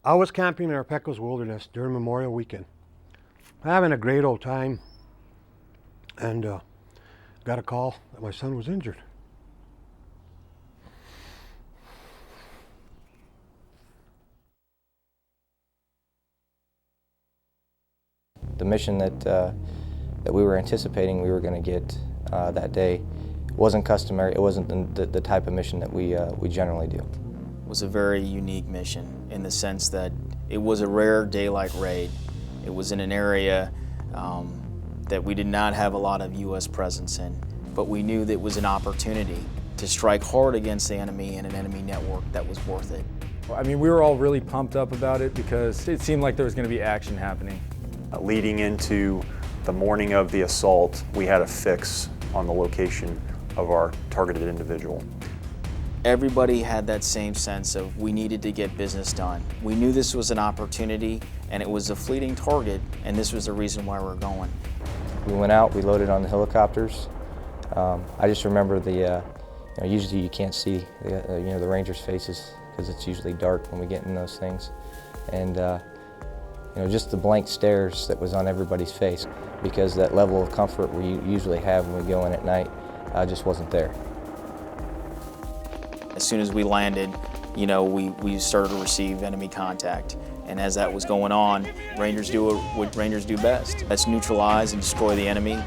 I was camping in our Pecos Wilderness during Memorial Weekend, having a great old time, and got a call that my son was injured. The mission that we were anticipating we were going to get that day wasn't customary. It wasn't the type of mission that we generally do. It was a very unique mission in the sense that it was a rare daylight raid. It was in an area that we did not have a lot of U.S. presence in, but we knew that it was an opportunity to strike hard against the enemy and an enemy network that was worth it. I mean, we were all really pumped up about it because it seemed like there was going to be action happening. Leading into the morning of the assault, we had a fix on the location of our targeted individual. Everybody had that same sense of we needed to get business done. We knew this was an opportunity and it was a fleeting target, and this was the reason why we were going. We went out, we loaded on the helicopters. I just remember usually you can't see the Rangers' faces because it's usually dark when we get in those things. And just the blank stares that was on everybody's face, because that level of comfort we usually have when we go in at night just wasn't there. As soon as we landed, we started to receive enemy contact. And as that was going on, Rangers do what Rangers do best. That's neutralize and destroy the enemy.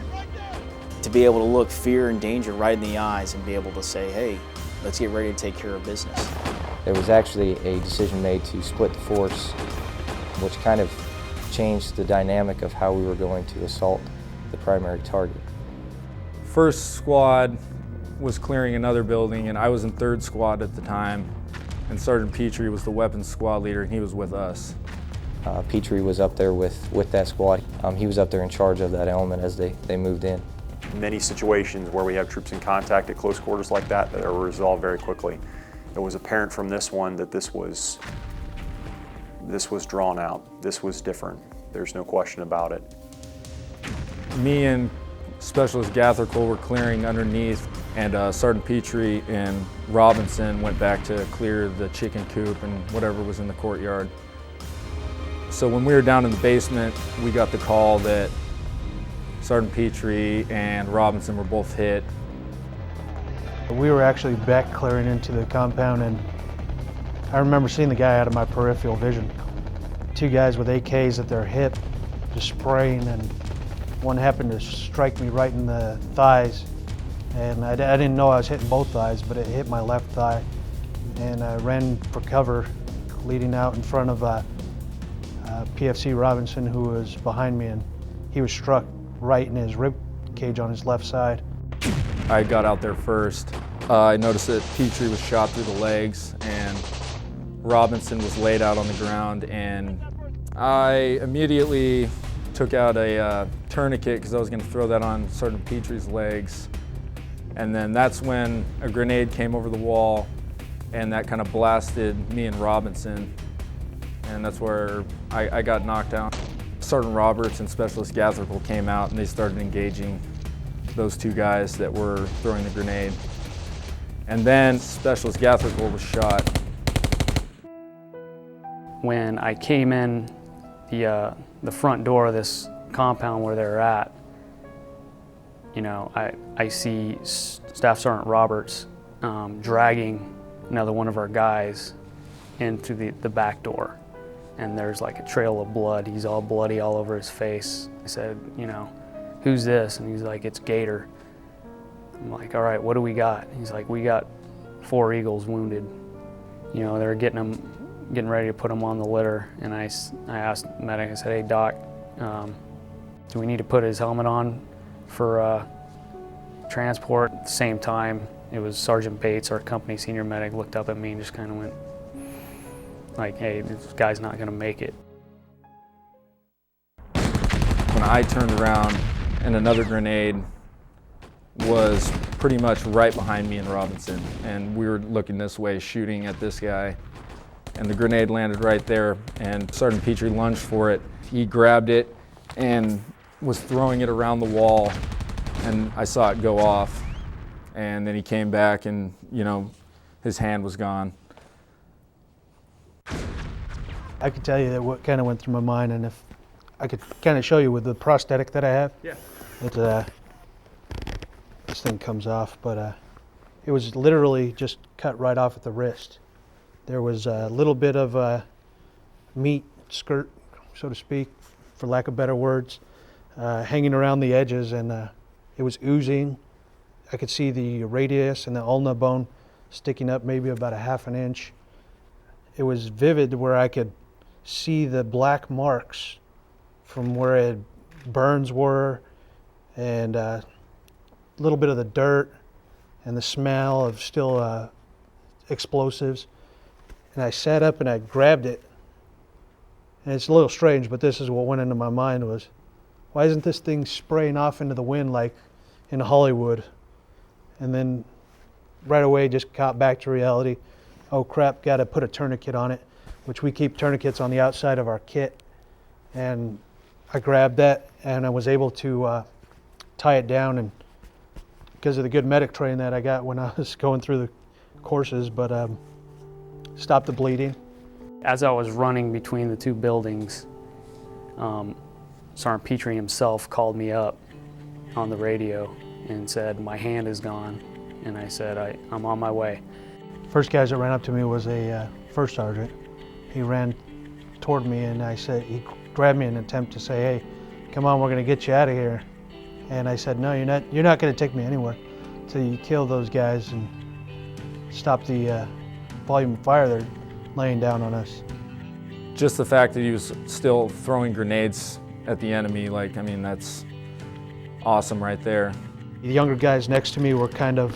To be able to look fear and danger right in the eyes and be able to say, hey, let's get ready to take care of business. There was actually a decision made to split the force, which kind of changed the dynamic of how we were going to assault the primary target. First squad was clearing another building, and I was in third squad at the time, and Sergeant Petry was the weapons squad leader, and he was with us. Petri was up there with that squad. He was up there in charge of that element as they moved in. Many situations where we have troops in contact at close quarters like that are resolved very quickly. It was apparent from this one that this was drawn out. This was different. There's no question about it. Me and Specialist Gathercole were clearing underneath, and Sergeant Petry and Robinson went back to clear the chicken coop and whatever was in the courtyard. So when we were down in the basement, we got the call that Sergeant Petry and Robinson were both hit. We were actually back clearing into the compound, and I remember seeing the guy out of my peripheral vision. Two guys with AKs at their hip, just spraying, and one happened to strike me right in the thighs. And I didn't know I was hitting both thighs, but it hit my left thigh. And I ran for cover, leading out in front of PFC Robinson, who was behind me, and he was struck right in his rib cage on his left side. I got out there first. I noticed that Petry was shot through the legs, and Robinson was laid out on the ground, and I immediately took out a tourniquet because I was going to throw that on Sergeant Petry's legs. And then that's when a grenade came over the wall, and that kind of blasted me and Robinson, and that's where I got knocked out. Sergeant Roberts and Specialist Gathercole came out, and they started engaging those two guys that were throwing the grenade. And then Specialist Gathercole was shot. When I came in the front door of this compound where they're at, I see Staff Sergeant Roberts dragging another one of our guys into the back door. And there's like a trail of blood. He's all bloody all over his face. I said, who's this? And he's like, it's Gator. I'm like, all right, what do we got? He's like, we got 4 Eagles wounded. They're getting ready to put him on the litter. And I asked the medic, I said, hey doc, do we need to put his helmet on for transport? At the same time, it was Sergeant Bates, our company senior medic, looked up at me and just kind of went like, hey, this guy's not gonna make it. When I turned around, and another grenade was pretty much right behind me and Robinson, and we were looking this way, shooting at this guy, and the grenade landed right there, and Sergeant Petry lunged for it. He grabbed it and was throwing it around the wall, and I saw it go off, and then he came back, and his hand was gone. I could tell you that what kind of went through my mind, and if I could kind of show you with the prosthetic that I have. Yeah. This thing comes off, but it was literally just cut right off at the wrist. There was a little bit of meat skirt, so to speak, for lack of better words, hanging around the edges, and it was oozing. I could see the radius and the ulna bone sticking up maybe about a half an inch. It was vivid where I could see the black marks from where burns were, and a little bit of the dirt and the smell of still explosives. And I sat up and I grabbed it. And it's a little strange, but this is what went into my mind was, why isn't this thing spraying off into the wind like in Hollywood? And then right away just got back to reality. Oh crap, got to put a tourniquet on it, which we keep tourniquets on the outside of our kit. And I grabbed that and I was able to tie it down, and because of the good medic training that I got when I was going through the courses, but stopped the bleeding. As I was running between the two buildings, Sergeant Petry himself called me up on the radio and said, "My hand is gone." And I said, I'm on my way. First guys that ran up to me was a first sergeant. He ran toward me and he grabbed me in an attempt to say, "Hey, come on, we're gonna get you out of here." And I said, "No, you're not gonna take me anywhere until you kill those guys and stop the volume of fire they're laying down on us." Just the fact that he was still throwing grenades at the enemy, like, I mean, that's awesome right there. The younger guys next to me were kind of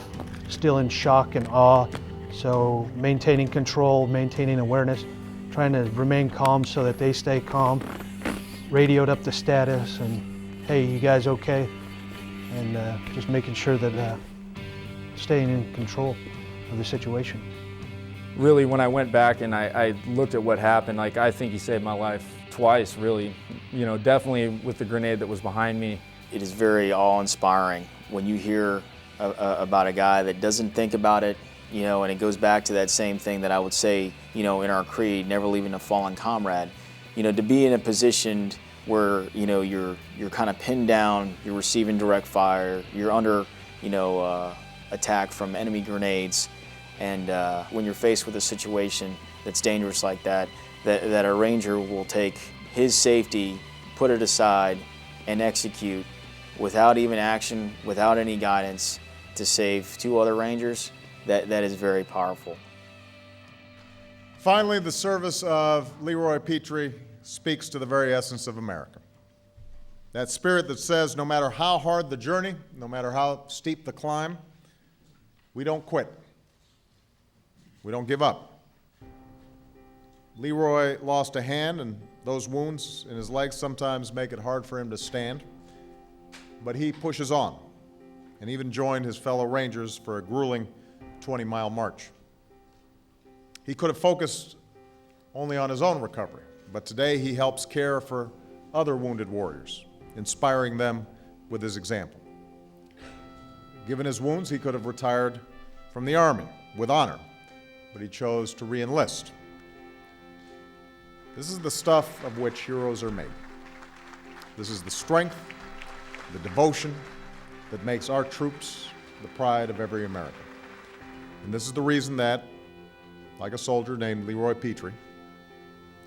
still in shock and awe, so maintaining control, maintaining awareness, trying to remain calm so that they stay calm, radioed up the status and, "Hey, you guys okay?" And just making sure that staying in control of the situation. Really, when I went back and I looked at what happened, like, I think he saved my life twice, really. You know, definitely with the grenade that was behind me. It is very awe-inspiring when you hear about a guy that doesn't think about it, you know, and it goes back to that same thing that I would say, you know, in our creed, never leaving a fallen comrade. You know, to be in a position where, you know, you're kind of pinned down, you're receiving direct fire, you're under, you know, attack from enemy grenades, and when you're faced with a situation that's dangerous like that, that a Ranger will take his safety, put it aside, and execute without even action, without any guidance, to save two other Rangers, that is very powerful. Finally, the service of Leroy Petry speaks to the very essence of America. That spirit that says no matter how hard the journey, no matter how steep the climb, we don't quit. We don't give up. Leroy lost a hand, and those wounds in his legs sometimes make it hard for him to stand. But he pushes on, and even joined his fellow Rangers for a grueling 20-mile march. He could have focused only on his own recovery, but today he helps care for other wounded warriors, inspiring them with his example. Given his wounds, he could have retired from the Army with honor, but he chose to re-enlist. This is the stuff of which heroes are made. This is the strength, the devotion that makes our troops the pride of every American. And this is the reason that, like a soldier named Leroy Petry,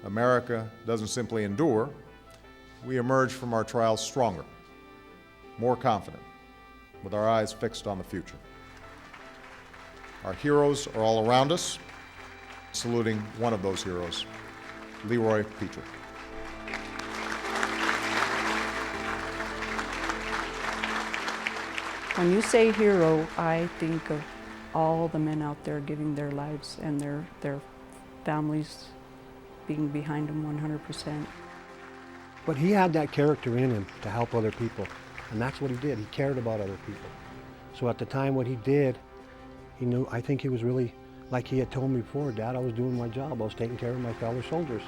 America doesn't simply endure, we emerge from our trials stronger, more confident, with our eyes fixed on the future. Our heroes are all around us, saluting one of those heroes, Leroy Petry. When you say hero, I think of all the men out there giving their lives and their families being behind them 100%. But he had that character in him to help other people, and that's what he did. He cared about other people. So at the time what he did, he knew, I think he was really, like he had told me before, "Dad, I was doing my job. I was taking care of my fellow soldiers."